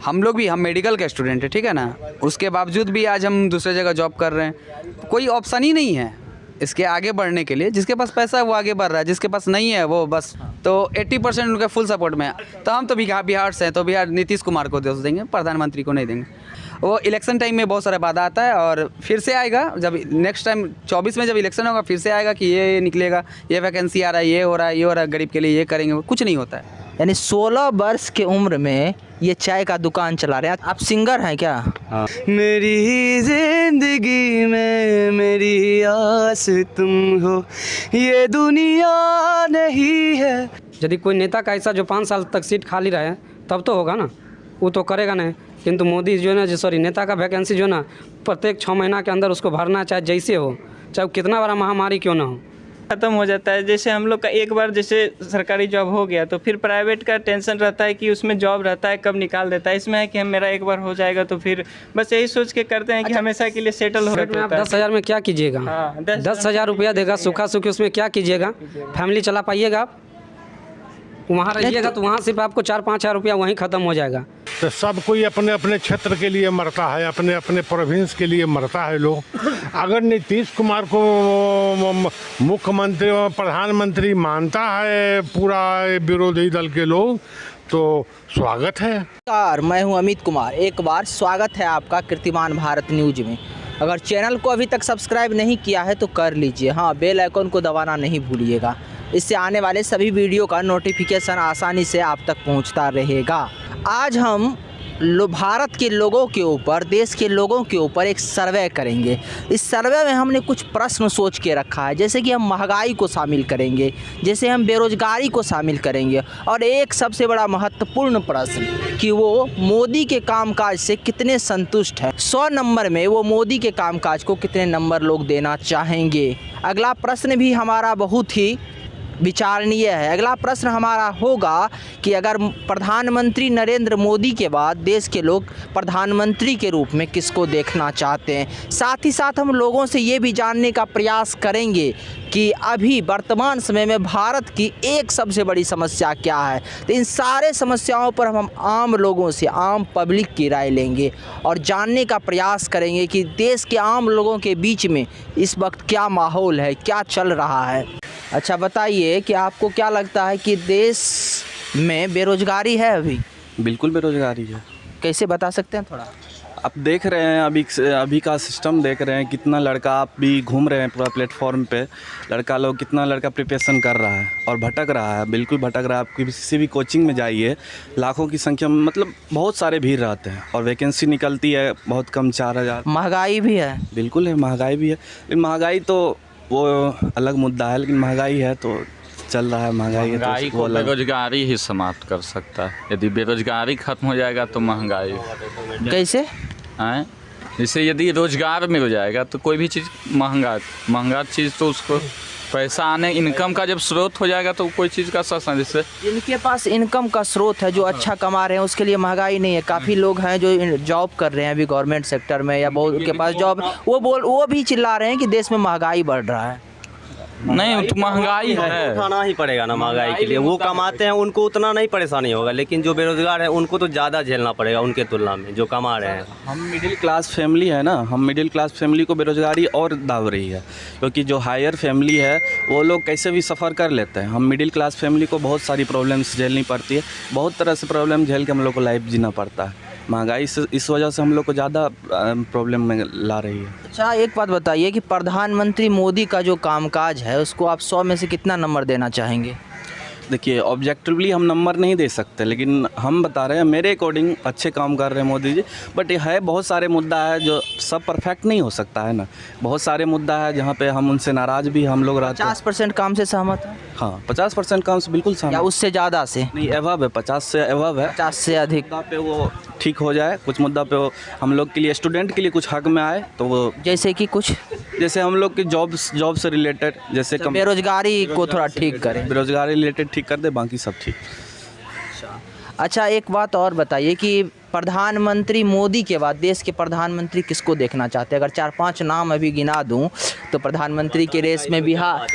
हम लोग भी, हम मेडिकल के स्टूडेंट हैं, ठीक है ना, उसके बावजूद भी आज हम दूसरे जगह जॉब कर रहे हैं। कोई ऑप्शन ही नहीं है इसके आगे बढ़ने के लिए। जिसके पास पैसा है वो आगे बढ़ रहा है, जिसके पास नहीं है वो बस, तो 80% उनके फुल सपोर्ट में है। तो हम तो बिहार से हैं, तो बिहार नीतीश कुमार को दोष देंगे, प्रधानमंत्री को नहीं देंगे। वो इलेक्शन टाइम में बहुत सारा वादा आता है और फिर से आएगा, जब नेक्स्ट टाइम 24 में जब इलेक्शन होगा फिर से आएगा कि ये निकलेगा, ये वैकेंसी आ रहा है, ये हो रहा है, ये हो रहा है, गरीब के लिए ये करेंगे। कुछ नहीं होता है। यानी 16 वर्ष की उम्र में ये चाय का दुकान चला रहे हैं। आप सिंगर हैं क्या? हाँ। मेरी जिंदगी में मेरी आस तुम हो, ये दुनिया नहीं है। यदि कोई नेता का ऐसा जो 5 साल तक सीट खाली रहे तब तो होगा ना, वो तो करेगा नहीं। किंतु मोदी जो है ना, सॉरी नेता का वैकेंसी जो है ना, प्रत्येक 6 महीना के अंदर उसको भरना, चाहे जैसे हो, चाहे कितना बड़ा महामारी क्यों ना हो। ख़त्म हो जाता है। जैसे हम लोग का एक बार जैसे सरकारी जॉब हो गया तो फिर प्राइवेट का टेंशन रहता है कि उसमें जॉब रहता है कब निकाल देता है। इसमें है कि हम मेरा एक बार हो जाएगा तो फिर बस यही सोच के करते हैं कि हमेशा के लिए सेटल हो में आप 10,000 में क्या कीजिएगा? हाँ, 10,000 रुपया देगा सूखा सूखी, उसमें क्या कीजिएगा? फैमिली चला पाइएगा आप? वहाँ रहिएगा तो वहाँ सिर्फ आपको 4-5 हज़ार रुपया वहीं ख़त्म हो जाएगा। तो सब कोई अपने अपने क्षेत्र के लिए मरता है, अपने अपने प्रोविंस के लिए मरता है लोग। अगर नीतीश कुमार को मुख्यमंत्री और प्रधानमंत्री मानता है पूरा विरोधी दल के लोग, तो स्वागत है। नमस्कार, मैं हूं अमित कुमार। एक बार स्वागत है आपका कीर्तिमान भारत न्यूज में। अगर चैनल को अभी तक सब्सक्राइब नहीं किया है तो कर लीजिए। हाँ, बेल आइकन को दबाना नहीं भूलिएगा। इससे आने वाले सभी वीडियो का नोटिफिकेशन आसानी से आप तक पहुंचता रहेगा। आज हम भारत के लोगों के ऊपर, देश के लोगों के ऊपर एक सर्वे करेंगे। इस सर्वे में हमने कुछ प्रश्न सोच के रखा है, जैसे कि हम महंगाई को शामिल करेंगे, जैसे हम बेरोजगारी को शामिल करेंगे, और एक सबसे बड़ा महत्वपूर्ण प्रश्न कि वो मोदी के कामकाज से कितने संतुष्ट हैं। 100 नंबर में वो मोदी के कामकाज को कितने नंबर लोग देना चाहेंगे। अगला प्रश्न भी हमारा बहुत ही विचारणीय है। अगला प्रश्न हमारा होगा कि अगर प्रधानमंत्री नरेंद्र मोदी के बाद देश के लोग प्रधानमंत्री के रूप में किसको देखना चाहते हैं। साथ ही साथ हम लोगों से ये भी जानने का प्रयास करेंगे कि अभी वर्तमान समय में भारत की एक सबसे बड़ी समस्या क्या है। तो इन सारे समस्याओं पर हम आम लोगों से, आम पब्लिक की राय लेंगे और जानने का प्रयास करेंगे कि देश के आम लोगों के बीच में इस वक्त क्या माहौल है, क्या चल रहा है। अच्छा बताइए कि आपको क्या लगता है कि देश में बेरोजगारी है अभी? बिल्कुल बेरोजगारी है। कैसे बता सकते हैं थोड़ा? आप देख रहे हैं अभी का सिस्टम देख रहे हैं, कितना लड़का आप भी घूम रहे हैं पूरा प्लेटफॉर्म पे, लड़का लोग कितना लड़का प्रिपरेशन कर रहा है और भटक रहा है, बिल्कुल भटक रहा है। आप किसी भी कोचिंग में जाइए, लाखों की संख्या में, मतलब बहुत सारे भीड़ रहते हैं और वैकेंसी निकलती है बहुत कम, 4,000। महंगाई भी है? बिल्कुल है, महंगाई भी है, लेकिन महंगाई तो वो अलग मुद्दा है, लेकिन महंगाई है तो चल रहा है। महंगाई को बेरोजगारी ही समाप्त कर सकता है। यदि बेरोजगारी खत्म हो जाएगा तो महंगाई कैसे है? जैसे यदि रोजगार मिल जाएगा तो कोई भी चीज़ महंगा चीज़ तो उसको पैसा आने, इनकम का जब स्रोत हो जाएगा तो कोई चीज़ का सस्ता। जैसे जिनके पास इनकम का स्रोत है, जो अच्छा कमा रहे हैं, उसके लिए महंगाई नहीं है। काफ़ी लोग हैं जो जॉब कर रहे हैं अभी गवर्नमेंट सेक्टर में, या बहुत के पास जॉब, वो भी चिल्ला रहे हैं कि देश में महंगाई बढ़ रहा है। नहीं, तो महंगाई है, उठाना ही पड़ेगा ना महंगाई के लिए। वो कमाते हैं उनको उतना नहीं परेशानी होगा, लेकिन जो बेरोजगार है उनको तो ज़्यादा झेलना पड़ेगा उनके तुलना में जो कमा रहे हैं। हम मिडिल क्लास फैमिली है ना, हम मिडिल क्लास फैमिली को बेरोजगारी और दाव रही है, क्योंकि जो हायर फैमिली है वो लोग कैसे भी सफ़र कर लेते हैं। हम मिडिल क्लास फैमिली को बहुत सारी प्रॉब्लम्स झेलनी पड़ती है, बहुत तरह से प्रॉब्लम झेल के हम लोग को लाइफ जीना पड़ता है। महंगाई से इस वजह से हम लोग को ज़्यादा प्रॉब्लम में ला रही है। अच्छा, एक बात बताइए कि प्रधानमंत्री मोदी का जो कामकाज है उसको आप 100 में से कितना नंबर देना चाहेंगे? देखिए, ऑब्जेक्टिवली हम नंबर नहीं दे सकते, लेकिन हम बता रहे हैं मेरे अकॉर्डिंग अच्छे काम कर रहे हैं मोदी जी। बट ये है, बहुत सारे मुद्दा है जो सब परफेक्ट नहीं हो सकता है ना। बहुत सारे मुद्दा है जहाँ पे हम उनसे नाराज़ भी हम लोग रहते हैं। 50% काम से सहमत है? हाँ, 50% काम से बिल्कुल सहमत। या उससे ज़्यादा से? नहीं, एवब है, 50 से एवब है। 50 से अधिक मुद्दा पे वो ठीक हो जाए, कुछ मुद्दा पे वो हम लोग के लिए, स्टूडेंट के लिए कुछ हक में आए तो वो, जैसे कि कुछ, जैसे हम लोग के जॉब से रिलेटेड, जैसे बेरोजगारी को थोड़ा ठीक करें, बेरोजगारी रिलेटेड ठीक कर दे, बाकी सब ठीक। अच्छा, एक बात और बताइए कि प्रधानमंत्री मोदी के बाद देश के प्रधानमंत्री किसको देखना चाहते हैं? अगर 4-5 नाम अभी गिना दूं तो प्रधानमंत्री के रेस में बिहार,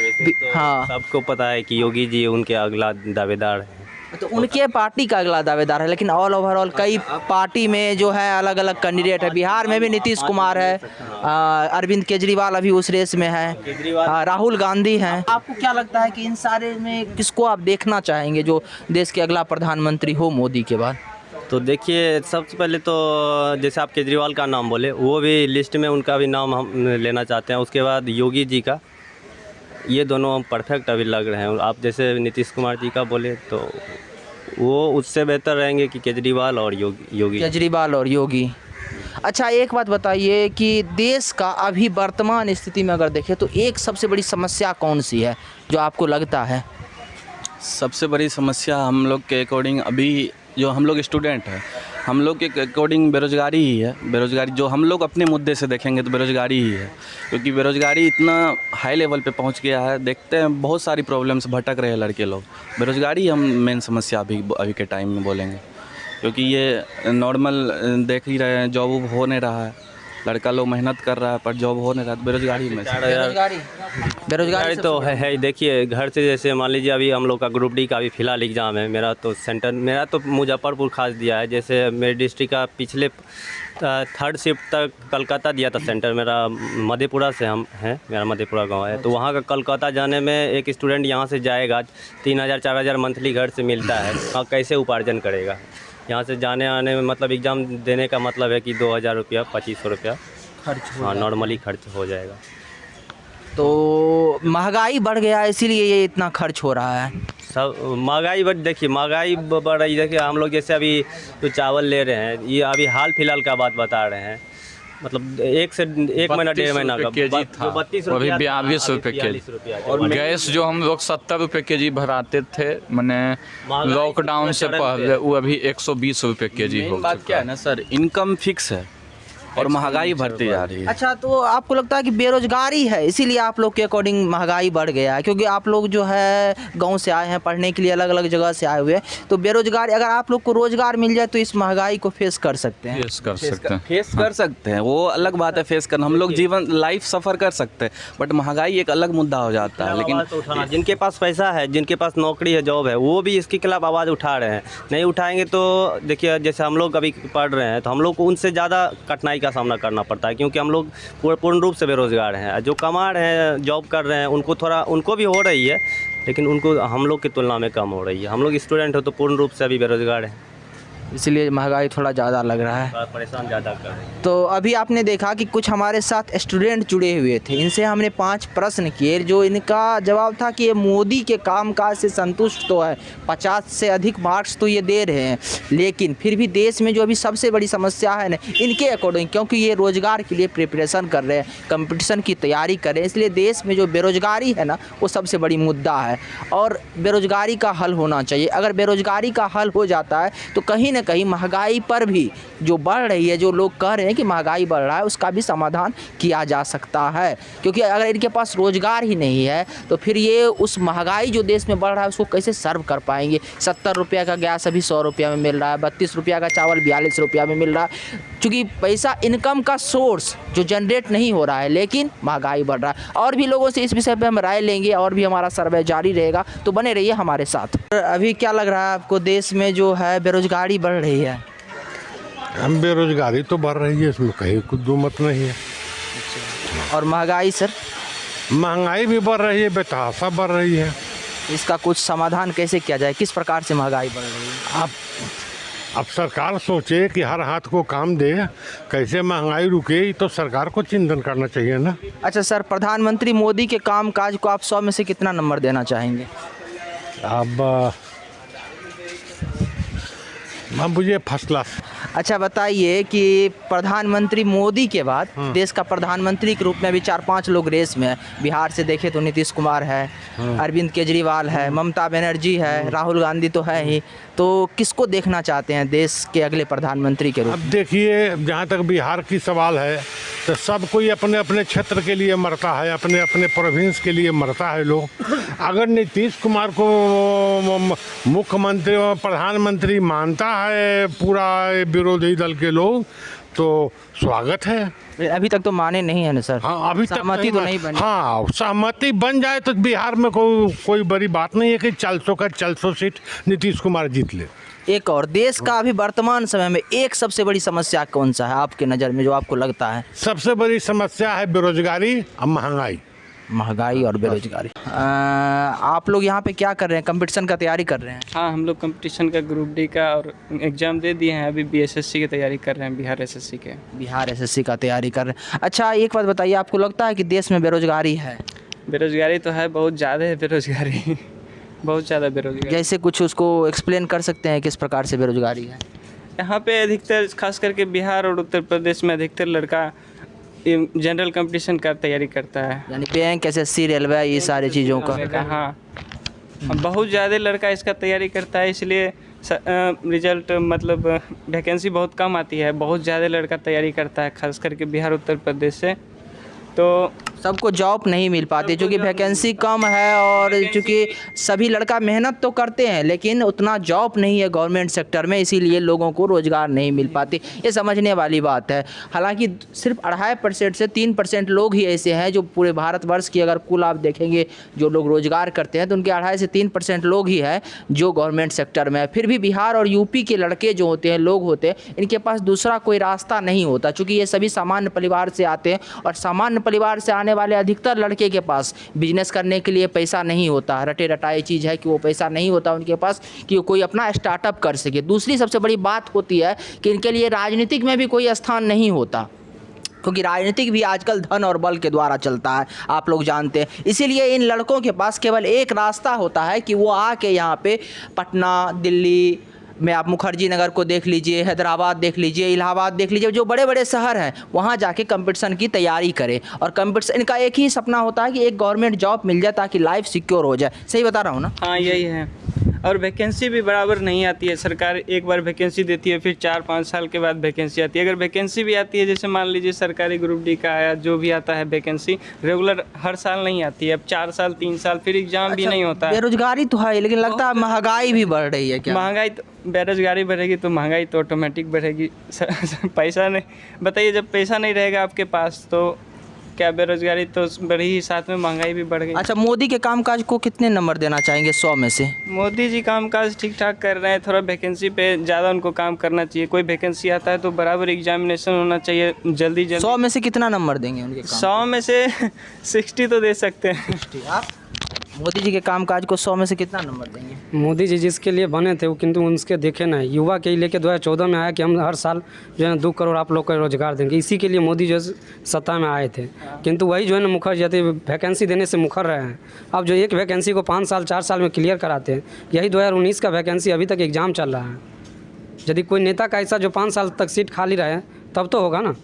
हाँ सबको पता है कि योगी जी उनके अगला दावेदार हैं। तो उनके पार्टी का अगला दावेदार है, लेकिन ऑल ओवरऑल कई पार्टी में जो है अलग अलग कैंडिडेट है। बिहार में भी नीतीश कुमार है, अरविंद केजरीवाल अभी उस रेस में है, राहुल गांधी हैं। आपको क्या लगता है कि इन सारे में किसको आप देखना चाहेंगे जो देश के अगला प्रधानमंत्री हो मोदी के बाद? तो देखिए, सबसे पहले तो जैसे आप केजरीवाल का नाम बोले, वो भी लिस्ट में उनका भी नाम हम लेना चाहते हैं। उसके बाद योगी जी का, ये दोनों परफेक्ट अभी लग रहे हैं। आप जैसे नीतीश कुमार जी का बोले तो वो उससे बेहतर रहेंगे कि केजरीवाल और योगी। केजरीवाल और योगी। अच्छा, एक बात बताइए कि देश का अभी वर्तमान स्थिति में अगर देखें तो एक सबसे बड़ी समस्या कौन सी है जो आपको लगता है? सबसे बड़ी समस्या हम लोग के अकॉर्डिंग अभी जो हम लोग स्टूडेंट हैं, हम लोग के अकॉर्डिंग बेरोज़गारी ही है। बेरोज़गारी जो हम लोग अपने मुद्दे से देखेंगे तो बेरोज़गारी ही है, क्योंकि बेरोज़गारी इतना हाई लेवल पे पहुंच गया है। देखते हैं बहुत सारी प्रॉब्लम्स, भटक रहे हैं लड़के लोग। बेरोज़गारी हम मेन समस्या अभी के टाइम में बोलेंगे, क्योंकि ये नॉर्मल देख ही रहे हैं, जॉब हो नहीं रहा है। लड़का लोग मेहनत कर रहा है पर जॉब हो नहीं रहा, तो बेरोज़गारी में बेरोजगारी तो है। देखिए, घर से जैसे मान लीजिए अभी हम लोग का ग्रुप डी का भी फिलहाल एग्ज़ाम है। मेरा तो मुजफ्फरपुर खास दिया है। जैसे मेरे डिस्ट्रिक्ट का पिछले 3rd शिफ्ट तक कलकत्ता दिया था सेंटर। मेरा मधेपुरा से हम हैं, मेरा मधेपुरा गांव है। तो वहाँ का कलकत्ता जाने में एक स्टूडेंट यहाँ से जाएगा, 3000-4000 मंथली घर से मिलता है। हाँ, कैसे उपार्जन करेगा? यहाँ से जाने आने में मतलब एग्ज़ाम देने का मतलब है कि 2000 रुपया, 2500 रुपया खर्च हाँ नॉर्मली खर्च हो जाएगा। तो महंगाई बढ़ गया है, इसीलिए ये इतना खर्च हो रहा है। सब महंगाई देखिए, महंगाई बढ़ रही है। देखिए, हम लोग जैसे अभी जो चावल ले रहे हैं, ये अभी हाल फिलहाल का बात बता रहे हैं। मतलब 1 महीना 1.5 महीना का केजी था, 32 अभी रुपया 42 रुपये केजी। और गैस जो हम लोग 70 रुपये केजी भराते थे, मैंने लॉकडाउन से पहले, वो अभी 120 रुपये केजी हो बात क्या है ना सर, इनकम फिक्स है और महंगाई बढ़ती जा रही है। अच्छा, तो आपको लगता है कि बेरोजगारी है इसीलिए आप लोग के अकॉर्डिंग महंगाई बढ़ गया है? क्योंकि आप लोग जो है गांव से आए हैं पढ़ने के लिए, अलग अलग जगह से आए हुए हैं, तो बेरोजगारी, अगर आप लोग को रोजगार मिल जाए तो इस महंगाई को फेस कर सकते हैं। फेस कर सकते हैं। फेस कर सकते हैं, वो अलग बात है। फेस करना, हम लोग जीवन लाइफ सफ़र कर सकते हैं, बट महंगाई एक अलग मुद्दा हो जाता है। लेकिन तो उठाना, जिनके पास पैसा है, जिनके पास नौकरी है, जॉब है, वो भी इसके खिलाफ आवाज़ उठा रहे हैं। नहीं उठाएंगे तो देखिए, जैसे हम लोग अभी पढ़ रहे हैं तो हम लोग को उनसे ज़्यादा कठिनाई का सामना करना पड़ता है, क्योंकि हम लोग पूर्ण रूप से बेरोजगार हैं। जो कमा रहे हैं, जॉब कर रहे हैं, उनको भी हो रही है, लेकिन उनको हम लोग की तुलना में कम हो रही है। हम लोग स्टूडेंट हो तो पूर्ण रूप से अभी बेरोजगार हैं, इसलिए महंगाई थोड़ा ज़्यादा लग रहा है, परेशान ज़्यादा कर रहे हैं। तो अभी आपने देखा कि कुछ हमारे साथ स्टूडेंट जुड़े हुए थे, इनसे हमने 5 प्रश्न किए, जो इनका जवाब था कि ये मोदी के कामकाज से संतुष्ट तो है, 50 से अधिक मार्क्स तो ये दे रहे हैं, लेकिन फिर भी देश में जो अभी सबसे बड़ी समस्या है ना, इनके अकॉर्डिंग, क्योंकि ये रोज़गार के लिए प्रिपरेशन कर रहे हैं, कंपटीशन की तैयारी कर रहे हैं, इसलिए देश में जो बेरोज़गारी है ना, वो सबसे बड़ी मुद्दा है और बेरोज़गारी का हल होना चाहिए। अगर बेरोज़गारी का हल हो जाता है तो कहीं कहीं महंगाई पर भी जो बढ़ रही है, जो लोग कह रहे हैं कि महंगाई बढ़ रहा है, उसका भी समाधान किया जा सकता है। क्योंकि अगर इनके पास रोजगार ही नहीं है तो फिर ये उस महंगाई जो देश में बढ़ रहा है उसको कैसे सर्व कर पाएंगे? 70 रुपये का गैस अभी 100 रुपये में मिल रहा है, 32 रुपये का चावल 42 रुपये में मिल रहा है। चूँकि पैसा इनकम का सोर्स जो जनरेट नहीं हो रहा है, लेकिन महंगाई बढ़ रहा है। और भी लोगों से इस विषय पर हम राय लेंगे और भी हमारा सर्वे जारी रहेगा, तो बने रहिए हमारे साथ। अभी क्या लग रहा है आपको, देश में जो है बेरोजगारी बढ़ रही है? हम बेरोजगारी तो बढ़ रही है, इसमें कहीं कुछ दो मत नहीं है। और महंगाई सर? महंगाई भी बढ़ रही है, बेतहाशा बढ़ रही है। इसका कुछ समाधान कैसे किया जाए? किस प्रकार से महंगाई बढ़ रही है? अब सरकार सोचे कि हर हाथ को काम दे, कैसे महंगाई रुके, ये तो सरकार को चिंतन करना चाहिए ना। अच्छा सर, प्रधानमंत्री मोदी के कामकाज को आप 100 में से कितना नंबर देना चाहेंगे? अब मुझे फर्स्ट क्लास। अच्छा बताइए कि प्रधानमंत्री मोदी के बाद देश का प्रधानमंत्री के रूप में अभी 4-5 लोग रेस में है। बिहार से देखें तो नीतीश कुमार है, अरविंद केजरीवाल है, ममता बनर्जी है, राहुल गांधी तो है ही। तो किसको देखना चाहते हैं देश के अगले प्रधानमंत्री के रूप में? अब देखिए, जहाँ तक बिहार की सवाल है तो सब कोई अपने अपने क्षेत्र के लिए मरता है, अपने अपने प्रोविंस के लिए मरता है लोग। अगर नीतीश कुमार को मुख्यमंत्री और प्रधानमंत्री मानता है पूरा विरोधी दल के लोग तो स्वागत है। अभी तक तो माने नहीं है ना सर। हाँ, अभी तक सहमति तो नहीं बनी। हाँ, सहमति बन जाए तो बिहार में कोई बड़ी बात नहीं है कि 400 सीट नीतीश कुमार जीत ले। एक और, देश का अभी वर्तमान समय में एक सबसे बड़ी समस्या कौन सा है आपके नज़र में, जो आपको लगता है? सबसे बड़ी समस्या है बेरोजगारी और महंगाई और बेरोजगारी। आप लोग यहाँ पे क्या कर रहे हैं, कंपटीशन का तैयारी कर रहे हैं? हाँ, हम लोग कंपटीशन का ग्रुप डी का और एग्ज़ाम दे दिए हैं, अभी BSSC की तैयारी कर रहे हैं, बिहार SSC के। बिहार SSC का तैयारी कर रहे हैं। अच्छा, एक बात बताइए, आपको लगता है कि देश में बेरोजगारी है? बेरोजगारी तो है, बहुत ज़्यादा है बेरोजगारी बहुत ज़्यादा बेरोजगारी। जैसे कुछ उसको एक्सप्लेन कर सकते हैं किस प्रकार से बेरोजगारी है? यहाँ पे अधिकतर खास करके बिहार और उत्तर प्रदेश में अधिकतर लड़का जनरल कंपटीशन का तैयारी करता है, यानी बैंक, SSC, रेलवे, ये सारी चीज़ों का। हाँ, बहुत ज़्यादा लड़का इसका तैयारी करता है, इसलिए रिजल्ट मतलब वैकेंसी बहुत कम आती है। बहुत ज़्यादा लड़का तैयारी करता है खास करके बिहार उत्तर प्रदेश से, तो सबको जॉब नहीं मिल पाती क्योंकि वैकेंसी कम है और चूँकि सभी लड़का मेहनत तो करते हैं लेकिन उतना जॉब नहीं है गवर्नमेंट सेक्टर में, इसीलिए लोगों को रोज़गार नहीं मिल पाती। ये समझने वाली बात है। हालांकि सिर्फ 2.5% से 3% लोग ही ऐसे हैं जो पूरे भारतवर्ष की अगर कुल आप देखेंगे जो लोग रोज़गार करते हैं तो उनके 2.5 से 3% लोग ही हैं जो गवर्नमेंट सेक्टर में है। फिर भी बिहार और यूपी के लड़के जो होते हैं, लोग होते हैं, इनके पास दूसरा कोई रास्ता नहीं होता चूँकि ये सभी सामान्य परिवार से आते हैं और सामान्य परिवार से आने वाले अधिकतर लड़के के पास बिजनेस करने के लिए पैसा नहीं होता। रटे रटाई चीज़ है कि वो पैसा नहीं होता उनके पास कि वो कोई अपना स्टार्टअप कर सके। दूसरी सबसे बड़ी बात होती है कि इनके लिए राजनीतिक में भी कोई स्थान नहीं होता क्योंकि राजनीतिक भी आजकल धन और बल के द्वारा चलता है, आप लोग जानते हैं। इसीलिए इन लड़कों के पास केवल एक रास्ता होता है कि वो आके यहाँ पे पटना, दिल्ली में आप मुखर्जी नगर को देख लीजिए, हैदराबाद देख लीजिए, इलाहाबाद देख लीजिए, जो बड़े बड़े शहर हैं वहाँ जाके कंपटीशन की तैयारी करें। और कंपटीशन इनका एक ही सपना होता है कि एक गवर्नमेंट जॉब मिल जाए ताकि लाइफ सिक्योर हो जाए। सही बता रहा हूँ ना? हाँ, यही है। और वैकेंसी भी बराबर नहीं आती है। सरकार एक बार वैकेंसी देती है, फिर 4-5 साल के बाद वैकेंसी आती है। अगर वैकेंसी भी आती है, जैसे मान लीजिए सरकारी ग्रुप डी का आया, जो भी आता है वैकेंसी रेगुलर हर साल नहीं आती है। अब 4 साल 3 साल फिर एग्जाम भी नहीं होता है। बेरोजगारी तो है लेकिन लगता है महंगाई भी बढ़ रही है। क्या महंगाई तो, बेरोजगारी बढ़ेगी तो महंगाई तो ऑटोमेटिक बढ़ेगी। पैसा नहीं, बताइए, जब पैसा नहीं रहेगा आपके पास तो क्या बेरोजगारी तो बढ़ी ही, साथ में महंगाई भी बढ़ गई। अच्छा, मोदी के कामकाज को कितने नंबर देना चाहेंगे 100 में से? मोदी जी कामकाज ठीक ठाक कर रहे हैं, थोड़ा वैकेंसी पे ज़्यादा उनको काम करना चाहिए। कोई वैकेंसी आता है तो बराबर एग्जामिनेशन होना चाहिए, जल्दी 100 में से कितना नंबर देंगे उनके काम? 100 में से 60 तो दे सकते हैं। आप मोदी जी के कामकाज को 100 में से कितना नंबर देंगे? मोदी जी जिसके लिए बने थे वो किंतु उनके देखे नहीं। युवा के लेके 2014 में आया कि हम हर साल जो है 2 करोड़ आप लोग को रोजगार देंगे, इसी के लिए मोदी जो है सत्ता में आए थे। किंतु वही जो है ना मुखर जाते वैकेंसी देने से मुखर रहे हैं। अब जो एक वैकेंसी को 5 साल 4 साल में क्लियर कराते हैं, यही 2019 का वैकेंसी अभी तक एग्ज़ाम चल रहा है। यदि कोई नेता का ऐसा जो 5 साल तक सीट खाली रहे तब तो होगा ना,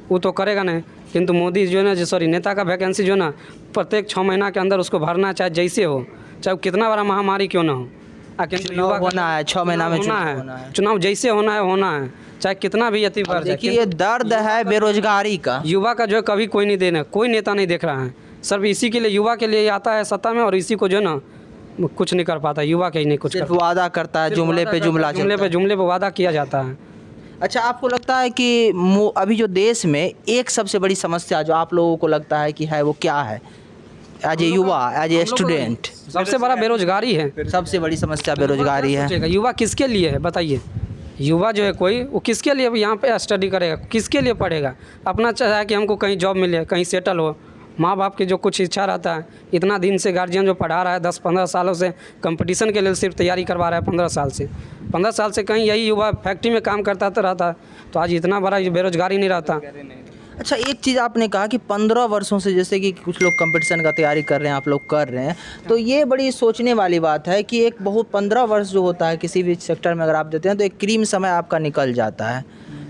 वो तो करेगा नहीं। किंतु मोदी जो है ना नेता का वैकेंसी जो है ना प्रत्येक 6 महीना के अंदर उसको भरना, चाहे जैसे हो, चाहे कितना बड़ा महामारी क्यों ना हो। चुनाव होना है 6 महीना में, चुनाव जैसे होना है, चाहे कितना भी यति बढ़ जाए। देखिए, दर्द है बेरोजगारी का। युवा का जो है कभी कोई नहीं देना, कोई नेता नहीं देख रहा है। सिर्फ इसी के लिए युवा के लिए आता है सत्ता में और इसी को जो है ना कुछ नहीं कर पाता। युवा के ही नहीं कुछ सिर्फ वादा करता है, जुमले पे जुमले पे वादा किया जाता है। अच्छा, आपको लगता है कि अभी जो देश में एक सबसे बड़ी समस्या जो आप लोगों को लगता है कि है वो क्या है? एज ए युवा, एज ए स्टूडेंट, सबसे बड़ा बेरोजगारी है। सबसे बड़ी समस्या बेरोजगारी है। युवा किसके लिए है बताइए? युवा जो है कोई वो किसके लिए यहाँ पे स्टडी करेगा, किसके लिए पढ़ेगा? अपना चाहे कि हमको कहीं जॉब मिले, कहीं सेटल हो। माँ बाप की जो कुछ इच्छा रहता है, इतना दिन से गार्जियन जो पढ़ा रहा है 10-15 सालों से कंपटीशन के लिए सिर्फ तैयारी करवा रहा है 15 साल से कहीं यही युवा फैक्ट्री में काम करता तो रहता तो आज इतना बड़ा बेरोजगारी नहीं रहता। अच्छा, एक चीज़ आपने कहा कि 15 वर्षों से जैसे कि कुछ लोग कंपटीशन का तैयारी कर रहे हैं, आप लोग कर रहे हैं, तो ये बड़ी सोचने वाली बात है कि एक बहुत 15 वर्ष जो होता है किसी भी सेक्टर में अगर आप देते हैं तो एक क्रीम समय आपका निकल जाता है,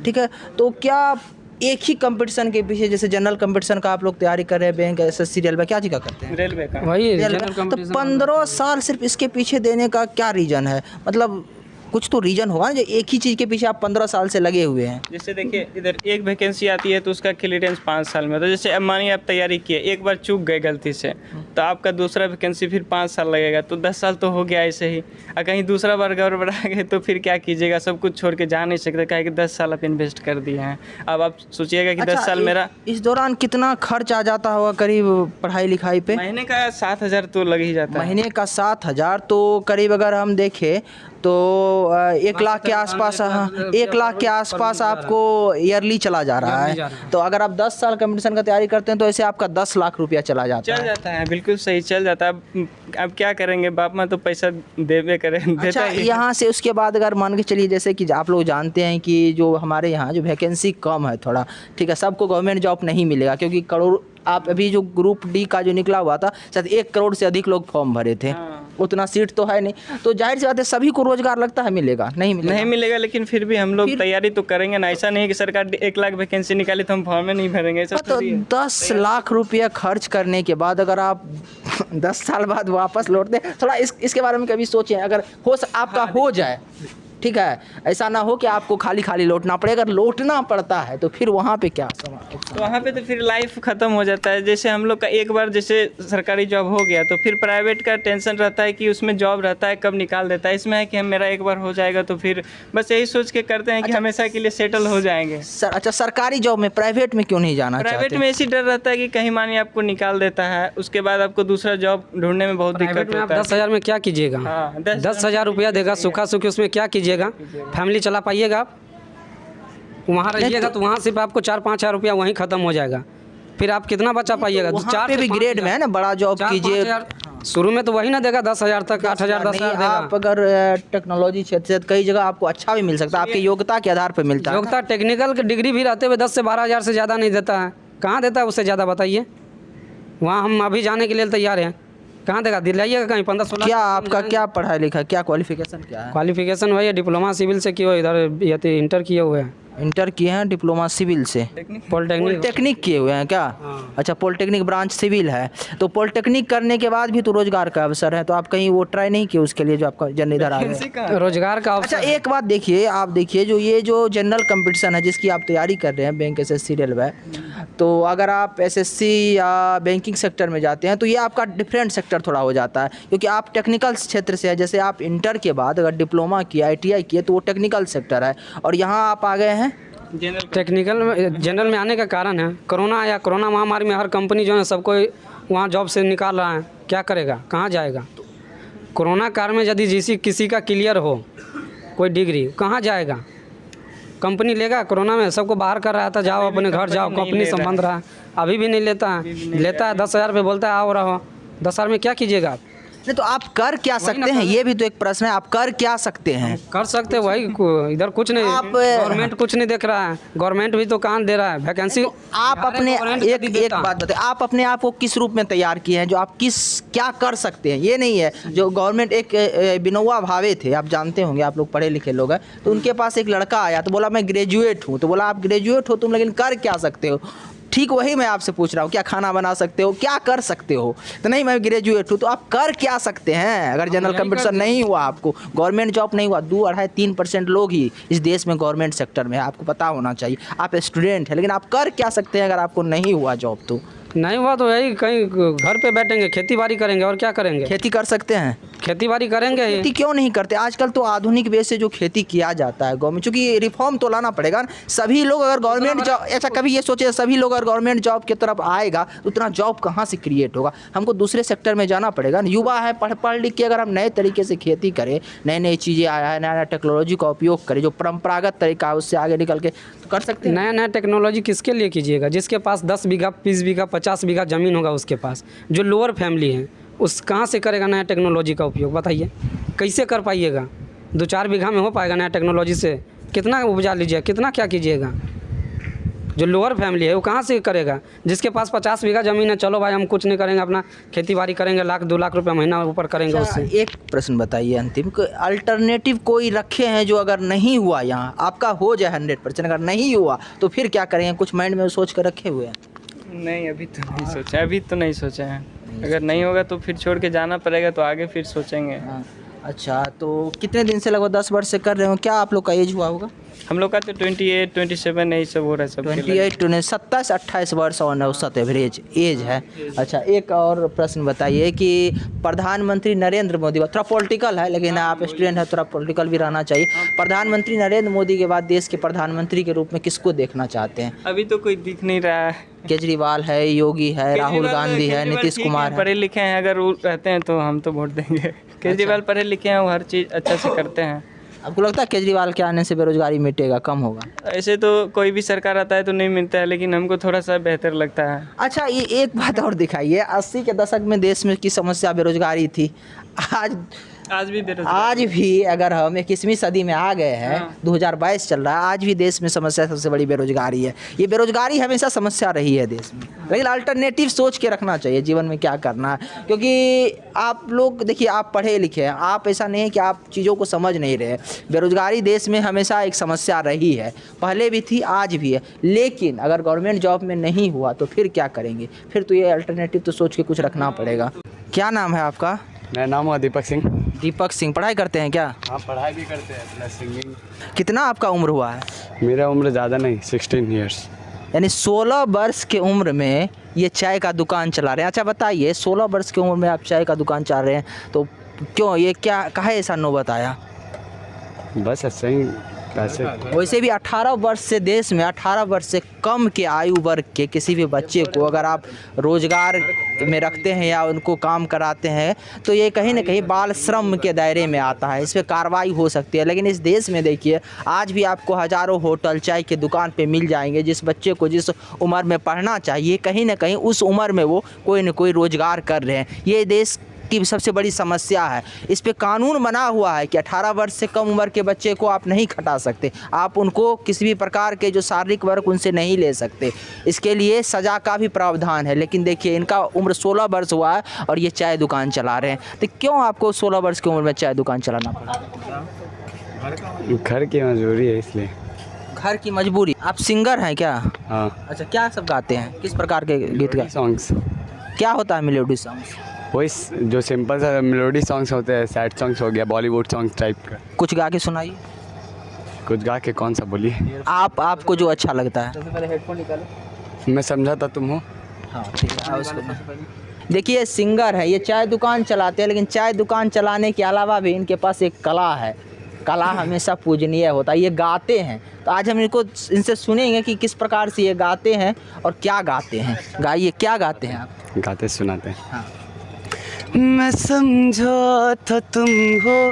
ठीक है। तो क्या एक ही कंपटीशन के पीछे, जैसे जनरल कंपटीशन का आप लोग तैयारी कर रहे हैं, बैंक, SSC, रेलवे, क्या चीज़ का करते हैं? रेलवे का। वही तो 15 साल सिर्फ इसके पीछे देने का क्या रीज़न है? मतलब कुछ तो रीज़न होगा ना, जो एक ही चीज़ के पीछे आप 15 साल से लगे हुए हैं। जैसे देखिए इधर एक वैकेंसी आती है तो उसका क्लियरेंस 5 साल में, तो जैसे अब मानिए आप तैयारी किए, एक बार चूक गए गलती से, तो आपका दूसरा वैकेंसी फिर 5 साल लगेगा, तो 10 साल तो हो गया ऐसे ही। और कहीं दूसरा बार गड़बड़ा गए तो फिर क्या कीजिएगा, सब कुछ छोड़ के जा नहीं सकते, कहे कि 10 साल आप इन्वेस्ट कर दिए हैं। अब आप सोचिएगा कि 10 साल मेरा इस दौरान कितना खर्च आ जाता होगा करीब पढ़ाई लिखाई पे? महीने का 7,000 तो लग ही जाता है। महीने का 7,000 तो करीब अगर हम देखें तो 1 लाख के आसपास, हाँ 1 लाख के आसपास आपको ईयरली चला जा रहा है। तो अगर आप 10 साल कंपटीशन का तैयारी करते हैं तो ऐसे आपका 10 लाख रुपया चला जाता चल है। जाता है, बिल्कुल सही चल जाता है। अब क्या करेंगे, बाप माँ तो पैसा देवे करे, देता अच्छा, ही है। यहाँ से उसके बाद अगर मान के चलिए, जैसे कि आप लोग जानते हैं कि जो हमारे यहाँ जो वैकेंसी कम है थोड़ा, ठीक है, सबको गवर्नमेंट जॉब नहीं मिलेगा, क्योंकि करोड़, आप अभी जो ग्रुप डी का जो निकला हुआ था, शायद 1 करोड़ से अधिक लोग फॉर्म भरे थे। उतना सीट तो है नहीं, तो जाहिर सी बात है सभी को रोजगार लगता है मिलेगा, नहीं मिलेगा? नहीं मिलेगा, लेकिन फिर भी हम लोग तैयारी तो करेंगे ना। ऐसा नहीं है कि सरकार 1 लाख वैकेंसी निकाली तो हम फॉर्म में नहीं भरेंगे, ऐसा तो थोड़ी है। 10 लाख रुपया खर्च करने के बाद अगर आप 10 साल बाद वापस लौटते, थोड़ा इसके बारे में कभी सोचें। अगर आपका हो जाए, ठीक है, ऐसा ना हो कि आपको खाली खाली लौटना पड़े। अगर लौटना पड़ता है तो फिर वहाँ पे क्या तो वहाँ पे तो फिर लाइफ ख़त्म हो जाता है। जैसे हम लोग का एक बार जैसे सरकारी जॉब हो गया तो फिर प्राइवेट का टेंशन रहता है कि उसमें जॉब रहता है, कब निकाल देता है। इसमें है कि हम मेरा एक बार हो जाएगा तो फिर बस यही सोच के करते हैं कि हमेशा के लिए सेटल हो जाएंगे। अच्छा, सरकारी जॉब में, प्राइवेट में क्यों नहीं जाना चाहते? प्राइवेट में ऐसी डर रहता है कि कहीं मानिए आपको निकाल देता है, उसके बाद आपको दूसरा जॉब ढूंढने में बहुत दिक्कत प्राइवेट में आप होता है। 10,000 में क्या कीजिएगा? हाँ, 10,000 रुपया देगा सूखा सूखी, उसमें क्या कीजिएगा? फैमिली चला पाइएगा आप? वहाँ रहिएगा तो वहाँ सिर्फ आपको 4-5 हज़ार रुपया वहीं ख़त्म हो जाएगा। फिर आप कितना बचा पाइएगा? वहाँ पे भी ग्रेड में है ना, बड़ा जॉब कीजिए। शुरू में तो वही ना देगा 10,000 तक, 8,000 नहीं, 10,000 देगा। आप अगर टेक्नोलॉजी क्षेत्र से कई जगह आपको अच्छा भी मिल सकता है, आपकी योग्यता के आधार पर मिलता है। योग्यता टेक्निकल की डिग्री भी रहते हुए 10 से 12,000 से ज़्यादा नहीं देता है। कहाँ देता है उससे ज़्यादा, बताइए? वहाँ हम अभी जाने के लिए तैयार हैं, कहाँ देगा? दिलाइएगा कहीं 15-16। क्या आपका क्या पढ़ाई लिखा, क्या क्वालिफिकेशन क्या है? क्वालिफिकेशन वही है, डिप्लोमा सिविल से किए हुए, इधर इंटर किए हुए हैं, इंटर किए हैं, डिप्लोमा सिविल से, पॉलिटेक्निक किए हुए हैं क्या? अच्छा, पॉलिटेक्निक ब्रांच सिविल है, तो पॉलिटेक्निक करने के बाद भी तो रोजगार का अवसर है, तो आप कहीं वो ट्राई नहीं किए उसके लिए जो आपका जन इधर आ गया? रोजगार का अच्छा, अवसर। एक बात देखिए, आप देखिए जो ये जो जनरल कंपटीशन है जिसकी आप तैयारी कर रहे हैं, बैंक SSC रेलवे, तो अगर आप SSC या बैंकिंग सेक्टर में जाते हैं तो ये आपका डिफरेंट सेक्टर थोड़ा हो जाता है, क्योंकि आप टेक्निकल क्षेत्र से है। जैसे आप इंटर के बाद अगर डिप्लोमा किया, ITI किए, तो वो टेक्निकल सेक्टर है, और यहाँ आप आ गए हैं टेक्निकल में, जनरल में आने का कारण है कोरोना आया। कोरोना महामारी में हर कंपनी जो है सबको वहाँ जॉब से निकाल रहा है, क्या करेगा, कहाँ जाएगा? कोरोना काल में यदि किसी का क्लियर हो कोई डिग्री, कहाँ जाएगा? कंपनी लेगा? कोरोना में सबको बाहर कर रहा था, जाओ अपने घर जाओ, कंपनी संबंध रहा है, अभी भी नहीं लेता है। लेता है 10,000 पे, बोलता है आओ रहो। 10,000 में क्या कीजिएगा आप? नहीं, तो आप कर क्या सकते हैं, ये भी तो एक प्रश्न है। आप कर क्या सकते हैं? कर सकते वही, इधर कुछ नहीं, गवर्नमेंट कुछ नहीं देख रहा है। गवर्नमेंट भी तो कहाँ दे रहा है वैकेंसी? आप अपने एक बात बताइए, आप अपने आप को किस रूप में तैयार किए हैं, जो आप क्या कर सकते हैं? ये नहीं है जो गवर्नमेंट, एक विनोबा भावे थे, आप जानते होंगे, आप लोग पढ़े लिखे लोग हैं, तो उनके पास एक लड़का आया तो बोला मैं ग्रेजुएट हूँ, तो बोला आप ग्रेजुएट हो तुम, लेकिन कर क्या सकते हो? ठीक वही मैं आपसे पूछ रहा हूँ, क्या खाना बना सकते हो, क्या कर सकते हो? तो नहीं, मैं ग्रेजुएट हूँ, तो आप कर क्या सकते हैं? अगर जनरल कंपटीशन नहीं हुआ, आपको गवर्नमेंट जॉब नहीं हुआ, 2-2.5-3% लोग ही इस देश में गवर्नमेंट सेक्टर में है, आपको पता होना चाहिए। आप स्टूडेंट हैं, लेकिन आप कर क्या सकते हैं अगर आपको नहीं हुआ जॉब? तो नहीं हुआ तो यही कहीं घर पे बैठेंगे, खेती बाड़ी करेंगे, और क्या करेंगे? खेती कर सकते हैं, खेती बाड़ी करेंगे ही। खेती क्यों नहीं करते? आजकल तो आधुनिक वे से जो खेती किया जाता है गवर्नमेंट, क्योंकि रिफॉर्म तो लाना पड़ेगा ना। सभी लोग अगर गवर्नमेंट जॉब, ऐसा कभी ये सोचे, सभी लोग अगर गवर्नमेंट जॉब की तरफ आएगा तो उतना जॉब कहाँ से क्रिएट होगा? हमको दूसरे सेक्टर में जाना पड़ेगा ना। युवा है, पढ़ लिख के अगर हम नए तरीके से खेती करें, नई नई चीज़ें आया है, नया टेक्नोलॉजी का उपयोग करें, जो परंपरागत तरीका है उससे आगे निकल के तो कर सकते हैं। नया टेक्नोलॉजी किसके लिए कीजिएगा? जिसके पास 10 बीघा, 20 बीघा, 50 बीघा ज़मीन होगा उसके पास, जो लोअर फैमिली है, उस कहाँ से करेगा नया टेक्नोलॉजी का उपयोग? बताइए, कैसे कर पाइएगा? 2-4 बीघा में हो पाएगा नया टेक्नोलॉजी से? कितना उपजा लीजिए, कितना क्या कीजिएगा? जो लोअर फैमिली है वो कहाँ से करेगा? जिसके पास 50 बीघा ज़मीन है, चलो भाई हम कुछ नहीं करेंगे, अपना खेती बाड़ी करेंगे, 1-2 लाख रुपया महीना ऊपर करेंगे उससे। एक प्रश्न बताइए अंतिम, अल्टरनेटिव कोई रखे हैं जो अगर नहीं हुआ, यहाँ आपका हो जाए 100%, अगर नहीं हुआ तो फिर क्या करेंगे? कुछ माइंड में सोच कर रखे हुए हैं? नहीं, अभी तो नहीं सोचा, अभी तो नहीं सोचा है। अगर नहीं होगा तो फिर छोड़ के जाना पड़ेगा, तो आगे फिर सोचेंगे। अच्छा, तो कितने दिन से, लगभग 10 वर्ष से कर रहे हो? क्या आप लोग का एज हुआ होगा? हम लोग का तो 28 27 यही सब हो रहा है सब 28 27 28 वर्ष और 69 एवरेज एज है। अच्छा, एक और प्रश्न बताइए कि प्रधानमंत्री नरेंद्र मोदी, थोड़ा पॉलिटिकल है लेकिन आप स्टूडेंट हैं, थोड़ा पॉलिटिकल भी रहना चाहिए। प्रधानमंत्री नरेंद्र मोदी के बाद देश के प्रधानमंत्री के रूप में किसको देखना चाहते हैं? अभी तो कोई दिख नहीं रहा है। केजरीवाल है, योगी है, राहुल गांधी है, केजरीवाल नीतीश ठीक कुमार है, है। पढ़े लिखे हैं, अगर वो रहते हैं तो हम तो वोट देंगे। केजरीवाल पढ़े लिखे हैं, वो हर चीज़ अच्छा से करते हैं। आपको लगता है केजरीवाल के आने से बेरोजगारी मिटेगा, कम होगा? ऐसे तो कोई भी सरकार आता है तो नहीं मिलता है, लेकिन हमको थोड़ा सा बेहतर लगता है। अच्छा, ये एक बात और दिखाइए, 80 के दशक में देश में की समस्या बेरोजगारी थी। आज भी बेरोजगार आज भी अगर हम 21वीं सदी में आ गए हैं, 2022 चल रहा है, आज भी देश में समस्या सबसे बड़ी बेरोजगारी है। ये बेरोजगारी हमेशा समस्या रही है देश में, लेकिन अल्टरनेटिव सोच के रखना चाहिए जीवन में क्या करना है। क्योंकि आप लोग देखिए, आप पढ़े लिखे हैं, आप ऐसा नहीं है कि आप चीज़ों को समझ नहीं रहे। बेरोजगारी देश में हमेशा एक समस्या रही है, पहले भी थी, आज भी है। लेकिन अगर गवर्नमेंट जॉब में नहीं हुआ तो फिर क्या करेंगे? फिर तो ये अल्टरनेटिव तो सोच के कुछ रखना पड़ेगा। क्या नाम है आपका? मेरा नाम है दीपक सिंह। दीपक सिंह, पढ़ाई करते हैं क्या? हाँ, पढ़ाई भी करते हैं प्लस सिंगिंग। कितना आपका उम्र हुआ है? मेरा उम्र ज़्यादा नहीं, 16 ईयर्स। यानी 16 वर्ष की उम्र में ये चाय का दुकान चला रहे हैं। अच्छा बताइए, 16 वर्ष की उम्र में आप चाय का दुकान चला रहे हैं तो क्यों, ये क्या काहे ऐसा नौबत आया? बस ऐसे ही पैसे। वैसे भी 18 वर्ष से देश में 18 वर्ष से कम के आयु वर्ग के किसी भी बच्चे को अगर आप रोजगार में रखते हैं या उनको काम कराते हैं तो ये कहीं ना कहीं बाल श्रम के दायरे में आता है, इस पर कार्रवाई हो सकती है। लेकिन इस देश में देखिए, आज भी आपको हज़ारों होटल चाय के दुकान पे मिल जाएंगे। जिस बच्चे को जिस उम्र में पढ़ना चाहिए, कहीं ना कहीं उस उम्र में वो कोई न कोई रोजगार कर रहे हैं। ये देश की सबसे बड़ी समस्या है। इस पे कानून बना हुआ है कि 18 वर्ष से कम उम्र के बच्चे को आप नहीं खटा सकते, आप उनको किसी भी प्रकार के जो शारीरिक वर्क उनसे नहीं ले सकते। इसके लिए सज़ा का भी प्रावधान है। लेकिन देखिए, इनका उम्र 16 वर्ष हुआ है और ये चाय दुकान चला रहे हैं। तो क्यों आपको 16 वर्ष की उम्र में चाय दुकान चलाना पड़ा? घर की मजबूरी है इसलिए। घर की मजबूरी। आप सिंगर हैं क्या? हाँ। अच्छा, क्या सब गाते हैं, किस प्रकार के गीत गाते? सॉन्ग्स। क्या होता है मेलोडी सॉन्ग्स? वही जो सिंपल सा मेलोडी सॉन्ग्स होते हैं, सैड सॉन्ग्स हो गया, बॉलीवुड सॉन्ग्स टाइप का। कुछ गा के सुनाइए। कुछ गा के कौन सा बोलिए? आपको जो अच्छा लगता है। सबसे पहले हेडफोन निकालो। मैं समझा था तुम हो। हाँ ठीक है। देखिए, सिंगर है, ये चाय दुकान चलाते हैं, लेकिन चाय दुकान चलाने के अलावा भी इनके पास एक कला है। कला हमेशा पूजनीय होता है। ये गाते हैं, तो आज हम इनसे सुनेंगे कि किस प्रकार से ये गाते हैं और क्या गाते हैं। गाइए, क्या गाते हैं आप? गाते सुनाते हैं। हाँ। मैं समझा था तुम हो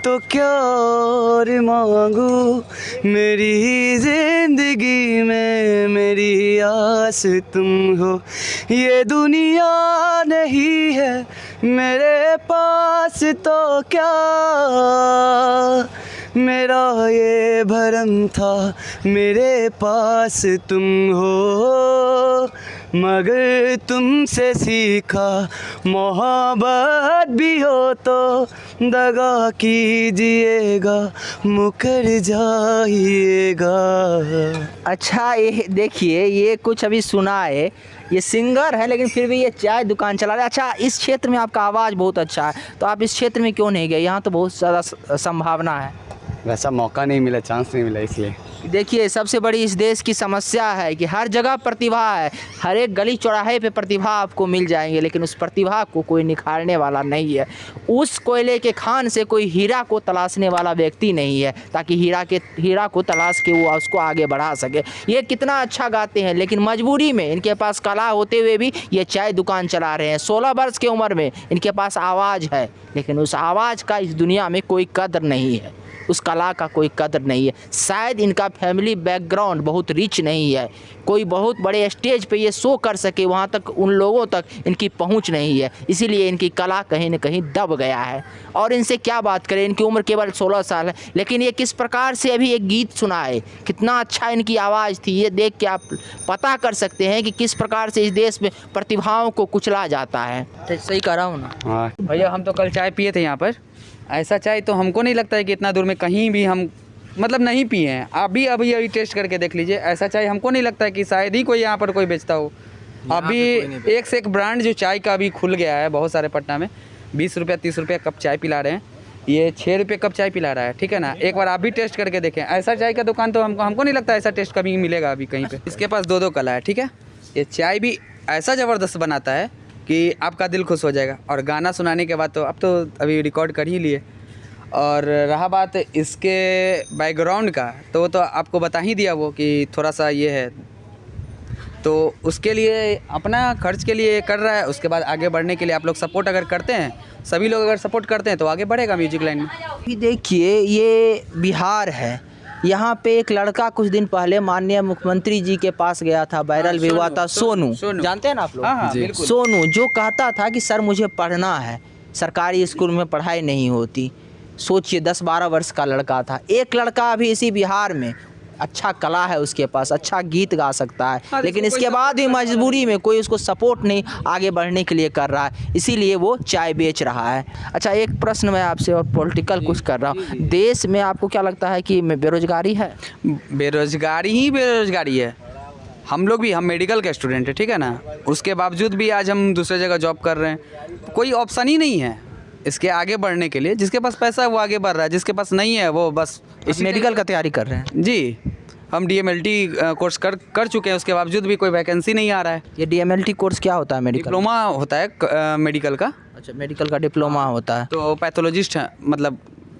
तो क्या और मांगू, मेरी जिंदगी में मेरी आस तुम हो। ये दुनिया नहीं है मेरे पास तो क्या, मेरा ये भरम था मेरे पास तुम हो। मगर तुमसे सीखा मोहब्बत भी हो तो दगा कीजिएगा, मुकर जाइएगा। अच्छा, ये देखिए, ये कुछ अभी सुना है। ये सिंगर है लेकिन फिर भी ये चाय दुकान चला रहे हैं। अच्छा, इस क्षेत्र में आपका आवाज़ बहुत अच्छा है, तो आप इस क्षेत्र में क्यों नहीं गए? यहाँ तो बहुत ज़्यादा संभावना है। वैसा मौका नहीं मिला, चांस नहीं मिला, इसलिए। देखिए, सबसे बड़ी इस देश की समस्या है कि हर जगह प्रतिभा है, हर एक गली चौराहे पे प्रतिभा आपको मिल जाएंगे, लेकिन उस प्रतिभा को कोई निखारने वाला नहीं है। उस कोयले के खान से कोई हीरा को तलाशने वाला व्यक्ति नहीं है, ताकि हीरा को तलाश के वो उसको आगे बढ़ा सके। ये कितना अच्छा गाते हैं, लेकिन मजबूरी में इनके पास कला होते हुए भी ये चाय दुकान चला रहे हैं। 16 वर्ष की उम्र में इनके पास आवाज़ है, लेकिन उस आवाज़ का इस दुनिया में कोई कदर नहीं है, उस कला का कोई कदर नहीं है। शायद इनका फैमिली बैकग्राउंड बहुत रिच नहीं है, कोई बहुत बड़े स्टेज पे ये शो कर सके, वहाँ तक उन लोगों तक इनकी पहुँच नहीं है, इसीलिए इनकी कला कहीं न कहीं दब गया है। और इनसे क्या बात करें, इनकी उम्र केवल 16 साल है, लेकिन ये किस प्रकार से अभी एक गीत सुनाए, कितना अच्छा इनकी आवाज़ थी। ये देख के आप पता कर सकते हैं कि किस प्रकार से इस देश में प्रतिभाओं को कुचला जाता है। सही कह रहा हूँ ना? हाँ। भैया, हम तो कल चाय पिए थे यहाँ पर। ऐसा चाय तो हमको नहीं लगता है कि इतना दूर में कहीं भी हम मतलब नहीं पिए हैं। अभी टेस्ट करके देख लीजिए, ऐसा चाय हमको नहीं लगता है कि शायद ही कोई यहाँ पर कोई बेचता हो। अभी एक से एक ब्रांड जो चाय का अभी खुल गया है बहुत सारे पटना में, 20 रुपया 30 रुपया कप चाय पिला रहे हैं। ये 6 रुपये कप चाय पिला रहा है, ठीक है ना। एक बार आप भी टेस्ट करके देखें, ऐसा चाय का दुकान तो हमको नहीं लगता ऐसा टेस्ट कभी मिलेगा अभी कहीं पे। इसके पास 2 कला है, ठीक है। ये चाय भी ऐसा ज़बरदस्त बनाता है कि आपका दिल खुश हो जाएगा। और गाना सुनाने के बाद तो अब तो अभी रिकॉर्ड कर ही लिए। और रहा बात इसके बैकग्राउंड का, तो वो तो आपको बता ही दिया वो कि थोड़ा सा ये है, तो उसके लिए अपना खर्च के लिए कर रहा है। उसके बाद आगे बढ़ने के लिए आप लोग सपोर्ट अगर करते हैं, सभी लोग अगर सपोर्ट करते हैं तो आगे बढ़ेगा म्यूजिक लाइन में। अभी देखिए ये बिहार है, यहाँ पे एक लड़का कुछ दिन पहले माननीय मुख्यमंत्री जी के पास गया था, वायरल भी हुआ था। सोनू, जानते हैं ना आप लोग? हाँ, बिल्कुल। सोनू जो कहता था कि सर मुझे पढ़ना है, सरकारी स्कूल में पढ़ाई नहीं होती। सोचिए 10-12 वर्ष का लड़का था। एक लड़का अभी इसी बिहार में अच्छा कला है उसके पास, अच्छा गीत गा सकता है, लेकिन इसके बाद भी मजबूरी में कोई उसको सपोर्ट नहीं आगे बढ़ने के लिए कर रहा है, इसीलिए वो चाय बेच रहा है। अच्छा एक प्रश्न मैं आपसे और पॉलिटिकल कुछ कर रहा हूँ, देश में आपको क्या लगता है कि बेरोजगारी है? बेरोजगारी ही बेरोजगारी है। हम लोग भी, हम मेडिकल के स्टूडेंट हैं, ठीक है ना। उसके बावजूद भी आज हम दूसरे जगह जॉब कर रहे हैं। कोई ऑप्शन ही नहीं है इसके आगे बढ़ने के लिए। जिसके पास पैसा है वो आगे बढ़ रहा है, जिसके पास नहीं है वो बस मेडिकल का तैयारी कर रहे हैं? जी, हम DMLT कोर्स कर चुके हैं, उसके बावजूद भी कोई वैकेंसी नहीं आ रहा है। ये DMLT कोर्स क्या होता है? मेडिकल डिप्लोमा होता है मेडिकल का। अच्छा, मेडिकल का डिप्लोमा होता है। तो पैथोलॉजिस्ट है, मतलब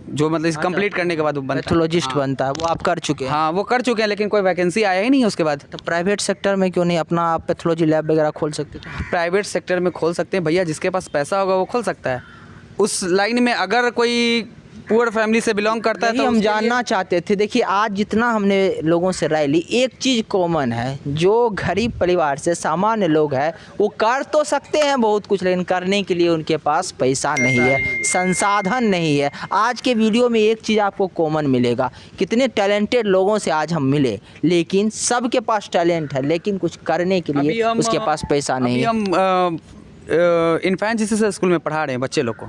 जो मतलब कंप्लीट करने के बाद वो बनता है, पैथोलॉजिस्ट बनता है। वो आप कर चुके हैं? हाँ, वो कर चुके हैं, लेकिन कोई वैकेंसी आया ही नहीं उसके बाद। तो प्राइवेट सेक्टर में क्यों नहीं अपना आप पैथोलॉजी लैब वगैरह खोल सकते थे? प्राइवेट सेक्टर में खोल सकते हैं भैया, जिसके पास पैसा होगा वो खोल सकता है। उस लाइन में अगर कोई पुअर फैमिली से बिलोंग करता है तो हम जानना चाहते थे। देखिए आज जितना हमने लोगों से राय ली, एक चीज़ कॉमन है, जो गरीब परिवार से सामान्य लोग हैं वो कर तो सकते हैं बहुत कुछ, लेकिन करने के लिए उनके पास पैसा नहीं है, संसाधन नहीं है। आज के वीडियो में एक चीज़ आपको कॉमन मिलेगा, कितने टैलेंटेड लोगों से आज हम मिले, लेकिन सबके पास टैलेंट है, लेकिन कुछ करने के लिए उसके पास पैसा नहीं है। हम इन्फेंट जीसस स्कूल में पढ़ा रहे हैं बच्चे लोग को।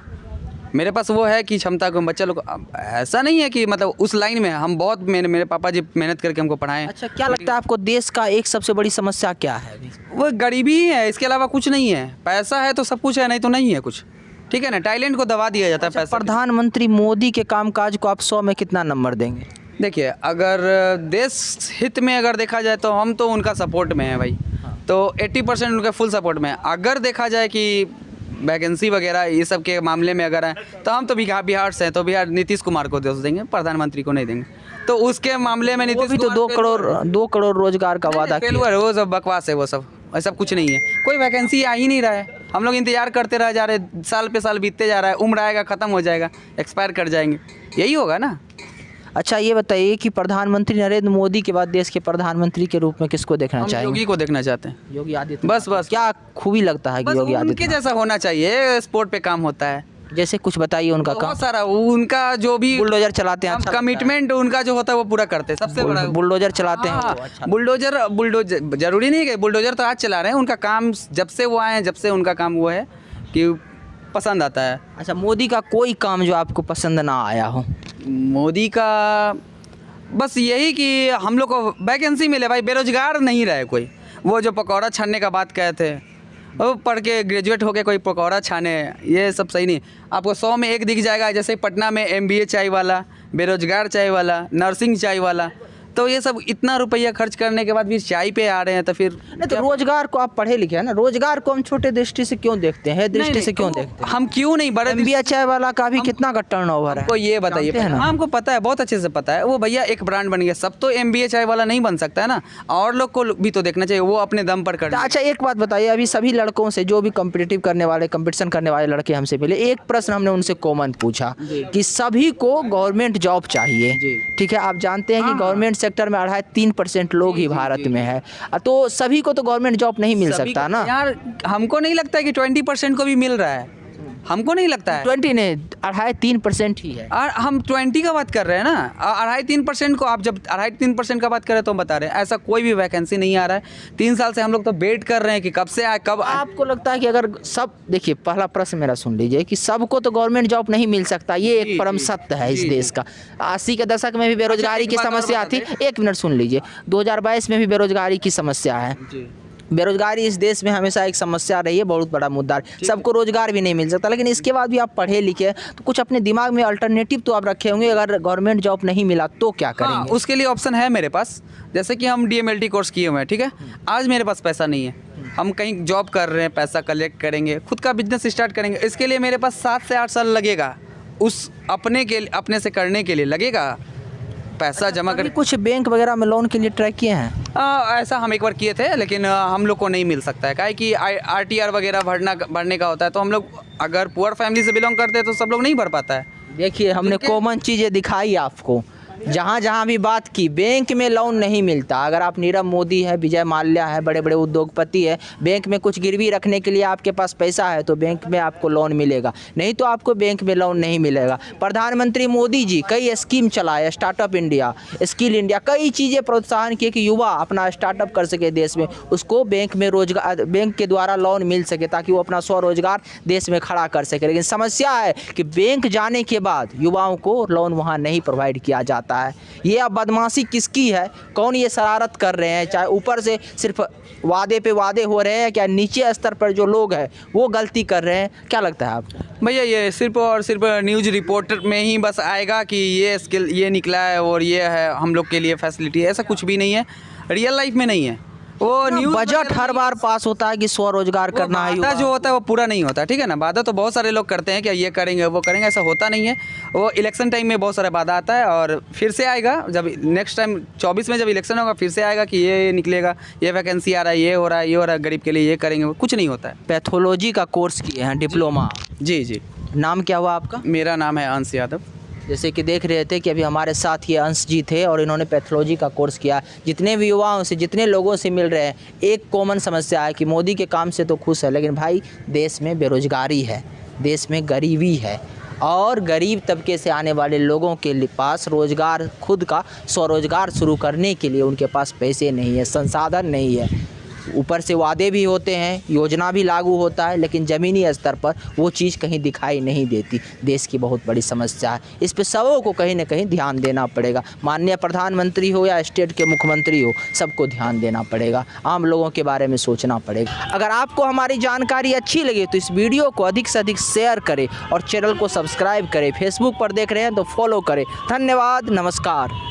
मेरे पास वो है कि क्षमता को बच्चे लोग, ऐसा नहीं है कि मतलब उस लाइन में हम बहुत, मेरे पापा जी मेहनत करके हमको पढ़ाएं। अच्छा, क्या लगता है आपको देश का एक सबसे बड़ी समस्या क्या है? वो गरीबी ही है, इसके अलावा कुछ नहीं है। पैसा है तो सब कुछ है, नहीं तो नहीं है कुछ, ठीक है ना। टैलेंट को दबा दिया जाता है पैसा। प्रधानमंत्री मोदी के कामकाज को आप 100 में कितना नंबर देंगे? देखिए, अगर देश हित में अगर देखा जाए तो हम तो उनका सपोर्ट में है भाई, तो 80% उनके फुल सपोर्ट में है। अगर देखा जाए कि वैकेंसी वगैरह ये सब के मामले में अगर है तो हम तो बिहार से हैं, तो बिहार नीतीश कुमार को दोष देंगे, प्रधानमंत्री को नहीं देंगे। तो उसके मामले में नीतीश भी तो 2 करोड़ रोजगार का वादा किया। वो सब बकवास है, वो सब ऐसा कुछ नहीं है। कोई वैकेंसी आ ही नहीं रहा है, हम लोग इंतजार करते रह जा रहे, साल पे साल बीतते जा रहा है, उम्र आएगा ख़त्म हो जाएगा, एक्सपायर कर जाएंगे, यही होगा ना। अच्छा ये बताइए कि प्रधानमंत्री नरेंद्र मोदी के बाद देश के प्रधानमंत्री के रूप में किसको देखना चाहेंगे? योगी को देखना चाहते हैं। योगी आदित्यनाथ। बस क्या खूबी लगता है कि योगी उनके आदित्यनाथ जैसा होना चाहिए, स्पोर्ट पे काम होता है। जैसे कुछ बताइए उनका काम। बहुत सारा उनका जो भी बुलडोजर चलाते हैं, कमिटमेंट उनका जो होता है वो पूरा करते हैं, सबसे बड़ा बुलडोजर चलाते हैं। हाँ, बुलडोजर जरूरी नहीं है बुलडोजर तो आज चला रहे हैं, उनका काम जब से वो आए हैं, जब से उनका काम वो है कि पसंद आता है। अच्छा, मोदी का कोई काम जो आपको पसंद ना आया हो? मोदी का बस यही कि हम लोग को वैकेंसी मिले भाई, बेरोजगार नहीं रहे कोई। वो जो पकौड़ा छानने का बात कहे थे, वो पढ़ के ग्रेजुएट हो के कोई पकौड़ा छाने, ये सब सही नहीं। आपको 100 में 1 दिख जाएगा, जैसे पटना में MBA चाय वाला, बेरोजगार चाय वाला, नर्सिंग चाय वाला। तो ये सब इतना रुपया खर्च करने के बाद भी चाय पे आ रहे हैं, तो फिर नहीं तो रोजगार को आप पढ़े लिखे हैं ना, रोजगार को हम छोटे दृष्टि से क्यों देखते हैं, दृष्टि से क्यों देखते हैं? हम क्यों नहीं बड़े MBA चाय वाला का भी कितना का टर्नओवर है? को ये बताइए। जानते हैं ना? हाँ, हमको पता है, बहुत अच्छे से पता है। वो भैया एक ब्रांड बन गया, सब तो MBA चाय वाला नहीं बन सकता है ना, और लोग को भी तो देखना चाहिए, वो अपने दम पर कर। अच्छा एक बात बताइए, अभी सभी लड़कों से जो भी कंपटीशन करने वाले लड़के हमसे मिले, एक प्रश्न हमने उनसे कॉमन पूछा कि सभी को गवर्नमेंट जॉब चाहिए, ठीक है। आप जानते हैं कि गवर्नमेंट सेक्टर में 3% लोग ही भारत में है, तो सभी को तो गवर्नमेंट जॉब नहीं मिल सकता ना यार। हमको नहीं लगता है कि 20% को भी मिल रहा है, हमको नहीं लगता है। 20 नहीं, 2.5-3% ही है। और हम 20 का बात कर रहे हैं ना, 2.5-3% को आप जब 2.5-3% का बात कर रहे हैं तो हम बता रहे हैं ऐसा कोई भी वैकेंसी नहीं आ रहा है। 3 साल से हम लोग तो वेट कर रहे हैं कि कब से आए, कब आए। आपको लगता है कि अगर सब, देखिए पहला प्रश्न मेरा सुन लीजिए कि सबको तो गवर्नमेंट जॉब नहीं मिल सकता, ये एक परम सत्य है इस देश का। 80 के दशक में भी बेरोजगारी की समस्या थी। 1 मिनट सुन लीजिए, 2022 में भी बेरोजगारी की समस्या है। बेरोजगारी इस देश में हमेशा एक समस्या रही है, बहुत बड़ा मुद्दा है। सबको रोजगार भी नहीं मिल सकता, लेकिन इसके बाद भी आप पढ़े लिखे तो कुछ अपने दिमाग में अल्टरनेटिव तो आप रखे होंगे, अगर गवर्नमेंट जॉब नहीं मिला तो क्या करेंगे? हाँ, उसके लिए ऑप्शन है मेरे पास। जैसे कि हम DMLT कोर्स किए हुए हैं, ठीक है। आज मेरे पास पैसा नहीं है, हम कहीं जॉब कर रहे हैं, पैसा कलेक्ट करेंगे, खुद का बिजनेस स्टार्ट करेंगे। इसके लिए मेरे पास 7 से 8 साल लगेगा, उस अपने से करने के लिए लगेगा, पैसा जमा कभी कर। कुछ बैंक वगैरह में लोन के लिए ट्राई किए हैं? ऐसा हम एक बार किए थे, लेकिन हम लोग को नहीं मिल सकता है, काहे कि RTR वगैरह भरने का होता है। तो हम लोग अगर पुअर फैमिली से बिलोंग करते हैं तो सब लोग नहीं भर पाता है। देखिए, हमने कॉमन चीज़ें दिखाई आपको, जहाँ जहाँ भी बात की, बैंक में लोन नहीं मिलता। अगर आप नीरव मोदी है, विजय माल्या है, बड़े बड़े उद्योगपति है, बैंक में कुछ गिरवी रखने के लिए आपके पास पैसा है तो बैंक में आपको लोन मिलेगा, नहीं तो आपको बैंक में लोन नहीं मिलेगा। प्रधानमंत्री मोदी जी कई स्कीम चलाए, स्टार्टअप इंडिया, स्किल इंडिया, कई चीज़ें प्रोत्साहन किए कि युवा अपना स्टार्टअप कर सके देश में, उसको बैंक में रोजगार, बैंक के द्वारा लोन मिल सके ताकि वो अपना स्वरोजगार देश में खड़ा कर सके। लेकिन समस्या है कि बैंक जाने के बाद युवाओं को लोन वहाँ नहीं प्रोवाइड किया जाता है। ये अब बदमाशी किसकी है? कौन ये शरारत कर रहे हैं? चाहे ऊपर से सिर्फ वादे पे वादे हो रहे हैं, क्या नीचे स्तर पर जो लोग हैं वो गलती कर रहे हैं? क्या लगता है आपको? भैया ये सिर्फ और सिर्फ न्यूज़ रिपोर्टर में ही बस आएगा कि ये स्किल ये निकला है और ये है हम लोग के लिए फैसिलिटी, ऐसा कुछ भी नहीं है, रियल लाइफ में नहीं है। वो न्यूज़ बजट हर बार पास होता है कि स्वरोजगार करना है, वादा जो होता है वो पूरा नहीं होता, ठीक है ना। वादा तो बहुत सारे लोग करते हैं कि ये करेंगे वो करेंगे, ऐसा होता नहीं है। वो इलेक्शन टाइम में बहुत सारा वादा आता है और फिर से आएगा, जब नेक्स्ट टाइम 24 में जब इलेक्शन होगा फिर से आएगा कि ये निकलेगा, ये वैकेंसी आ रहा है, ये हो रहा है, ये हो रहा है, गरीब के लिए ये करेंगे, वो कुछ नहीं होता है। पैथोलॉजी का कोर्स किए हैं, डिप्लोमा। जी। नाम क्या हुआ आपका? मेरा नाम है अंश यादव। जैसे कि देख रहे थे कि अभी हमारे साथ ये अंश जी थे और इन्होंने पैथोलॉजी का कोर्स किया। जितने भी युवाओं से, जितने लोगों से मिल रहे हैं, एक कॉमन समस्या है कि मोदी के काम से तो खुश है, लेकिन भाई देश में बेरोजगारी है, देश में गरीबी है और गरीब तबके से आने वाले लोगों के पास रोज़गार, खुद का स्वरोजगार शुरू करने के लिए उनके पास पैसे नहीं है, संसाधन नहीं है। ऊपर से वादे भी होते हैं, योजना भी लागू होता है, लेकिन ज़मीनी स्तर पर वो चीज़ कहीं दिखाई नहीं देती। देश की बहुत बड़ी समस्या है, इस पे सबों को कहीं ना कहीं ध्यान देना पड़ेगा। माननीय प्रधानमंत्री हो या स्टेट के मुख्यमंत्री हो, सबको ध्यान देना पड़ेगा, आम लोगों के बारे में सोचना पड़ेगा। अगर आपको हमारी जानकारी अच्छी लगे तो इस वीडियो को अधिक से अधिक शेयर करें और चैनल को सब्सक्राइब करें। फेसबुक पर देख रहे हैं तो फॉलो करें। धन्यवाद, नमस्कार।